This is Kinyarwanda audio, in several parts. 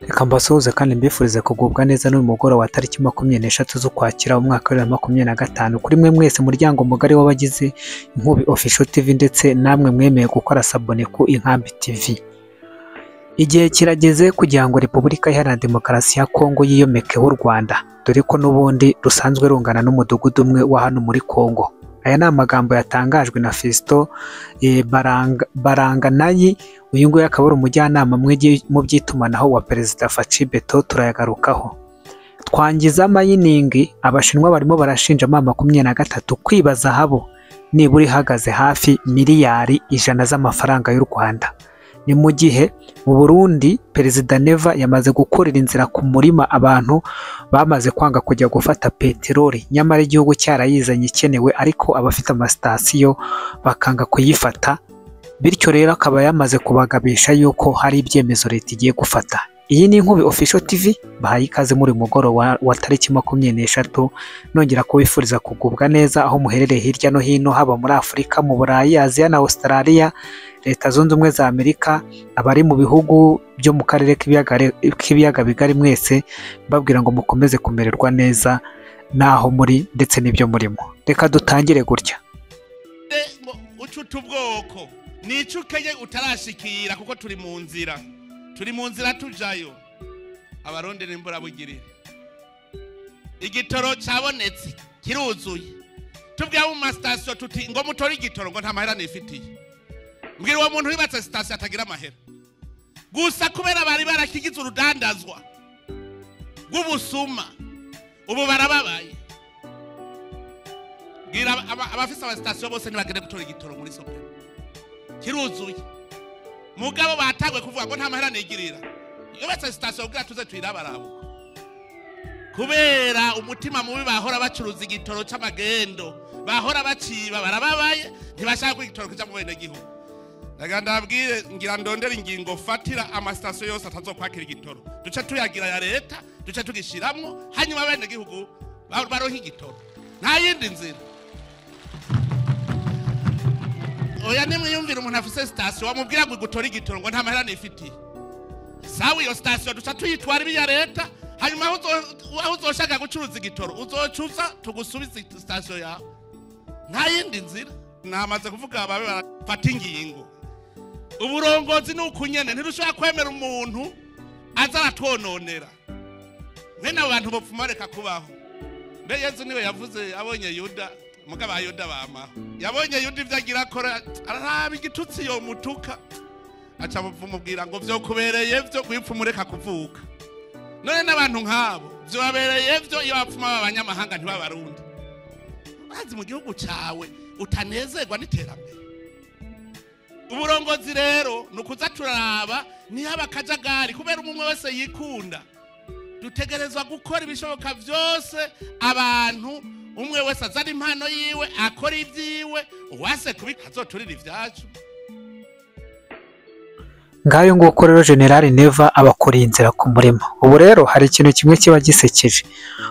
Reka mbasuhuze kandi mbifurize kugubwa neza n'uyu mugoroba wa tariki 23 z'Ukwakira umwaka wa 2025 kuri mwe mwese muryango mugari w'abagize Inkubi Official TV ndetse namwe mwemeye gukora sabone ku Inkambi TV. Igihe kirageze kugira ngo Repubulika Iharanira Demokarasi ya Kongo yiyomekeho u Rwanda, dore ko n'ubundi rusanzwe rungana n'umudugudu umwe wa hano muri Kongo. Aya ni amagambo yatangajwe na Fiston Baranganayi, uyu nguyu akaba ari umujyanama mu by'itumanaho wa Perezida Faci Beto. Turayagarukaho. Twangiza mayiningi, abashinwa barimo barashinja M23 kwiba zahabu nibura ihagaze hafi miliyari 100 z'amafaranga y'u Rwanda. Ni mu gihe mu Burundi Perezida Neva yamaze gukorera inzira ku murima abantu bamaze kwanga kujya gufata peteroli, nyamara igihugu cyarayizanye ikenewe, ariko abafite amasitasiyo bakanga kuyifata. Bityo rero akaba yamaze kubagabisha yuko hari ibyemezo leta igiye gufata. Iyi ni Inkubi Official TV, bahaye ikaze muri mugoroba wa tariki 23, nongera kubifuriza kugubwa neza aho muherereye hirya no hino, haba muri Afurika, mu Burayi, Aziya na Australia, Leta Zunze Ubumwe za Amerika, abari mu bihugu byo mu karere k'ibiyaga bigari, mwese babwira ngo mukomeze kumererwa neza naho muri ndetse n'ibyo murimo. Reka dutangire gutya. Ucuta ubwoko nicukeye utarashikira kuko turi mu nzira tujayo. Abarundi n'imbura bugirire igitoro cyabonetse kiruzuye, tubwiye mu station tuti ngo mutori igitoro ngo nta mahera nifitiye. Mbwira uwo muntu wibatse station atagira amahera gusa kubera bari barakigize urudandazwa rw'ubusuma, ubu barababaye. Mbwira abafisa ba station bose ntibagende gutora igitoro muri sope kiruzuye. Mugabo batagwe kuvuga ngo nta mahera nigirira, yubatse station bwira tuze twirabarabo kubera umutima mubi bahora bacuruza igitoro c'amagendo, bahora baciba, barababaye, ntibashaka kwigitoro kuja mu bene gihugu. Ndabwire ngira ndondera ingingo fatira amastation yose atazokwakira igitoro, duce tuyagira ya leta, duce tugishiramwo, hanyuma bene gihugu baronka igitoro, nta yindi nzira. Oya nimwiyumvira umuntu afise station wamubwira ngo gutora igitoro ngo nta mahera nifitiye. Sawa, iyo station duca tuyitwara ibiya leta, hanyuma aho uzoshaka gucuruza igitoro uzocuza tugusubiza station yawe, nta yindi nzira. Namaze kuvuga ababe barafata ingingo. Uburongozi n'ukunyene ntirushobora kwemera umuntu aza aratwononera. Mwene abantu bopfuma reka kubaho. Mbe Yesu niwe yavuze abonye Yuda, mugaba Yuda bama yabonye Yuda ivyagira akora, araraba igitutsi yo mutuka, aca mubwira ngo vyo kubereye vyo kwipfumureka kuvuka. None n'abantu nkabo vyo babereye vyo iyo bapfuma abanyamahanga ntibabarundi. Bazi mu gihugu cawe utanezerwa n'iterambere. Uburongozi rero nukuza turaraba ni haba kajagari kubera umwe wese yikunda. Dutegerezwa gukora ibishoboka vyose, abantu umwe wese azana impano yiwe akora ivyiwe, uwase kubikazoturira ivyacu. Ngayo nguko rero General Neva abakuriye inzira ku murima. Ubu rero hari ikintu kimwe kiba gisekeje.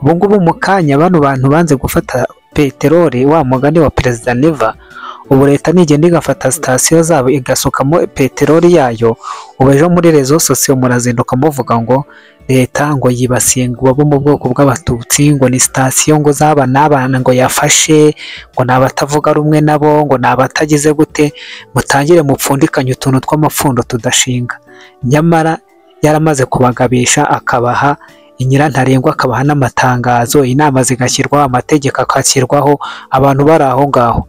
Ubu ngubu mu kanya bantu banze gufata peteroli, wa mugani wa Perezida Neva, ubu leta nigenda igafata station zabo igasukamo peteroli yayo. Ubu ejo muri rezo sosiyo murazinduka muvuga ngo leta ngo yibasiye ngo abo mu bwoko bw'abatutsi, ngo ni station ngo zaba n'abana ngo yafashe, ngo nabatavuga rumwe nabo, ngo nabatagize gute. Mutangire mupfundikanye utuntu tw'amapfundo tudashinga. Nyamara yaramaze kubagabisha, akabaha inyirantarengwa, akabaha n'amatangazo, inama zigashyirwaho, amategeko akashyirwaho, abantu bari aho ngaho.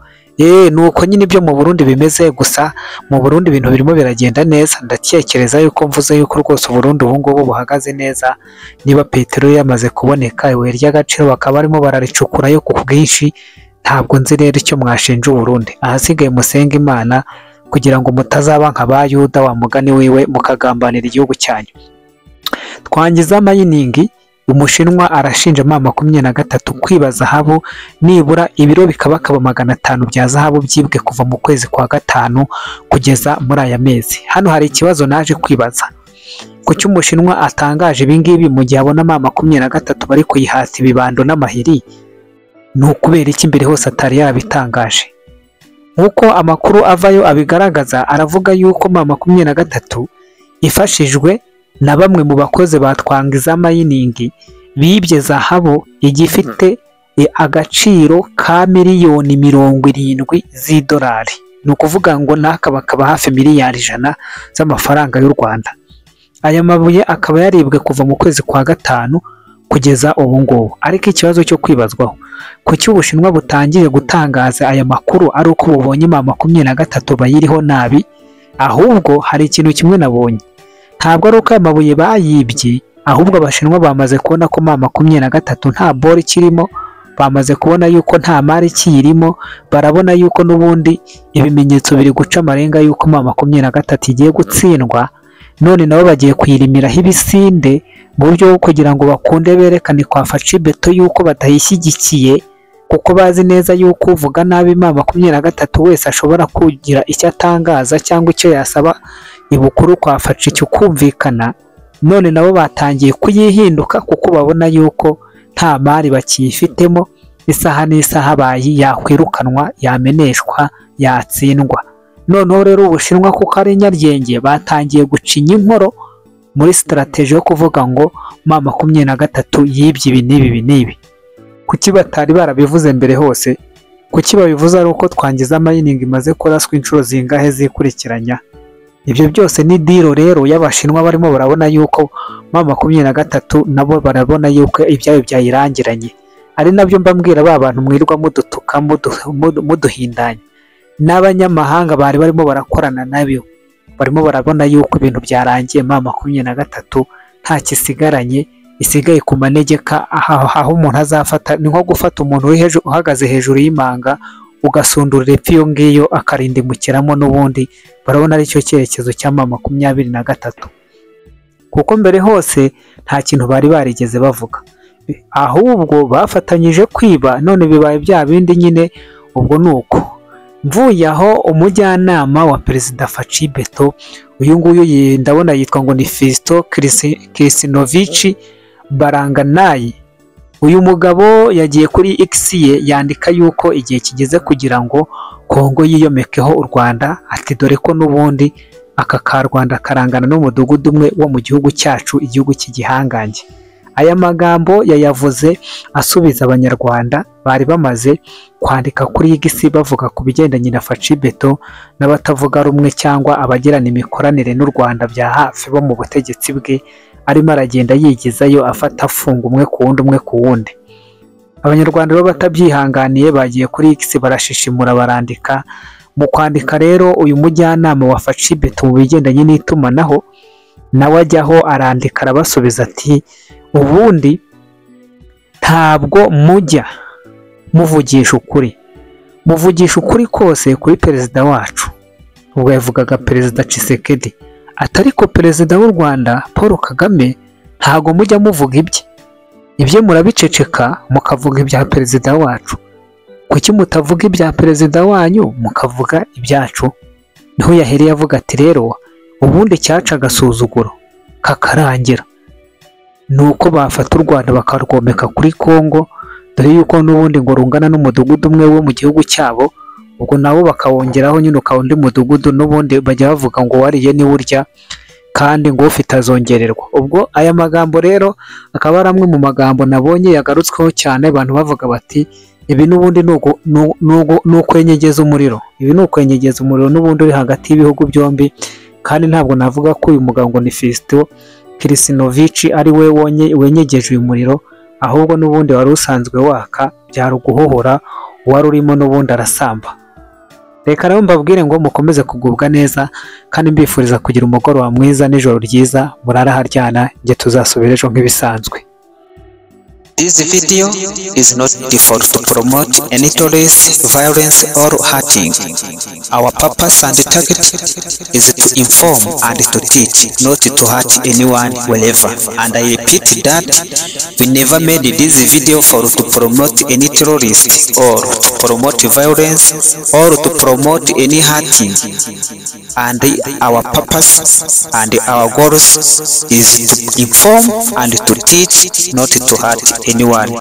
Nuko nyine ibyo mu Burundi bimeze. Gusa mu Burundi ibintu birimo biragenda neza. Ndatekereza yuko mvuze yuko rwose Burundi ubu ngubu buhagaze neza. Niba peteroli yamaze kuboneka, ibuye ry'agaciro bakaba barimo bararicukura yo ku bwinshi, ntabwo nzi rero icyo mwashinja Burundi. Ahasigaye musenga Imana kugira ngo mutazaba nka ba Yuda wa mugani wiwe mukagambanira igihugu cyanyu. Twangiza mayiningi, Umushinwa arashinja M23 kwiba zahabu nibura ibiro bikabakaba 500 bya zahabu byibwe kuva mu kwezi kwa gatanu kugeza muri aya mezi. Hano hari ikibazo naje kwibaza. Kuki Umushinwa atangaje ibingibi mu gihe abona M23 bari kuyihata ibibando n'amahiri? Ni ukubera iki mbere hose atari yarabitangaje? Nkuko amakuru avayo abigaragaza, aravuga yuko M23 ifashijwe na bamwe mu bakozi batwangiza mining bibye zahabu igifite agaciro ka miliyoni 70 z'idolari. Ni ukuvuga ngo naka bakaba hafi miliyari 100 z'amafaranga y'u Rwanda. Aya mabuye akaba yaribwe kuva mu kwezi kwa gatanu kugeza ubu ngubu. Ariko ikibazo cyo kwibazwaho kuki Ubushinwa butangiye gutangaza aya makuru ari uko bubonye M23 bayiriho nabi, ahubwo hari ikintu kimwe nabonye. Ntabwo ari uko aya mabuye bayibye, ahubwo Abashinwa bamaze kubona ko M23 nta bori kirimo, bamaze kubona yuko nta mari kirimo, barabona yuko nubundi ibimenyetso biri guca amarenga yuko M23 igiye gutsindwa. None nabo bagiye kuyirimiraho ibisinde mu buryo bwo kugira ngo bakunde berekane kwa Facibeto yuko batayishyigikiye, kuko bazi neza yuko uvuga nabi M23 wese ashobora kugira icyo atangaza cyangwa icyo yasaba ibukuru kwa Faci cyo kumvikana. None nabo batangiye kuyihinduka kuko babona yuko nta mari bakiyifitemo, isaha n'isaha bayi yakwirukanwa, yameneshwa, yatsindwa. Noneho rero Ubushinwa kuko ari nyaryenge batangiye gucinya inkoro muri strategy yo kuvuga ngo M23 yibye ibi n'ibi. Kuki batari barabivuze mbere hose? Kuki babivuze ari uko twangiza mining imaze kuraswa inshuro zingahe zikurikiranya? Ibyo byose ni diro rero y'Abashinwa barimo barabona yuko M23 nabo barabona yuko ibyayo byayirangiranye. Ari nabyo mbambwira ba bantu mwirwa mudutuka muduhindanya. N'abanyamahanga bari barimo barakorana nabyo, barimo barabona yuko ibintu byarangiye. M23 nta kisigaranye, isigaye ku manegeka. Aho umuntu azafata ni nko gufata umuntu uri hejuru, uhagaze hejuru y'imanga ugasundurira epfo iyo ngiyo akarindimukiramo. N'ubundi barabona ari cyo cyerekezo cya M23, kuko mbere hose nta kintu bari barigeze bavuga, ahubwo bafatanyije kwiba. None bibaye bya bindi nyine. Ubwo nuko mvuye aho umujyanama wa Perezida Facibeto, uyu nguyu ndabona yitwa ngo ni Fisto Krisinovich Baranganayi. Uyu mugabo yagiye kuri X ye yandika yuko igihe kigeze kugira ngo Kongo yiyomekeho u Rwanda, ati dore ko n'ubundi aka ka Rwanda karangana n'umudugudu umwe wo mu gihugu cyacu, igihugu cy'igihangange. Aya magambo yayavuze asubiza Abanyarwanda bari bamaze kwandika kuri X bavuga ku bigendanye na Facibeto n'abatavuga rumwe cyangwa abagirana imikoranire n'u Rwanda bya hafi bo mu butegetsi bwe, arimo aragenda yigizayo afata afunga umwe ku wundi. Abanyarwanda bo batabyihanganiye bagiye kuri X barashishimura barandika. Mu kwandika rero uyu mujyanama wa Facibeto mu bigendanye n'itumanaho nawe ajyaho arandika arabasubiza ati ubundi ntabwo mujya muvugisha ukuri, muvugisha ukuri kose kuri perezida wacu. Ubwo yavugaga Perezida Tshisekedi. Atariko perezida w'u Rwanda Paul Kagame ntago mujya muvuga ibye murabiceceka mukavuga ibya perezida wacu. Kuki mutavuga ibya perezida wanyu mukavuga ibyacu? Niho yahereye avuga ati rero ubundi cyaca agasuzuguro kakarangira, nuko bafata u Rwanda bakarwomeka kuri Kongo, dore yuko n'ubundi ngo rungana n'umudugudu umwe wo mu gihugu cyabo. Ubwo nabo bakawongeraho nyine ukawundi mudugudu, n'ubundi bajya bavuga ngo wariye ni urya kandi ngo ufite azongererwa. Ubwo aya magambo rero akaba ari amwe mu magambo nabonye yagarutsweho cyane, abantu bavuga bati ibi n'ubundi n'ukwenyegeza umuriro, ibi n'ukwenyegeza umuriro n'ubundi uri hagati y'ibihugu byombi. Kandi ntabwo navuga ko uyu mugabo ngo ni Fisto Krisinovich ari we wenyegeje uyu muriro, ahubwo n'ubundi wari usanzwe waka, byari uguhohora uwari urimo n'ubundi arasamba. Reka rero mbabwire ngo mukomeze kugubwa neza kandi mbifuriza kugira umugoroba mwiza n'ijoro ryiza, murara haryana, nge tuzasubira ejo nk'ibisanzwe. This video is not for to promote any terrorist violence or hurting. Our purpose and target is to inform and to teach, not to hurt anyone wherever. And I repeat that we never made this video for to promote any terrorist or to promote violence or to promote any hurting. And our purpose and our goals is to inform and to teach, not to hurt anyone.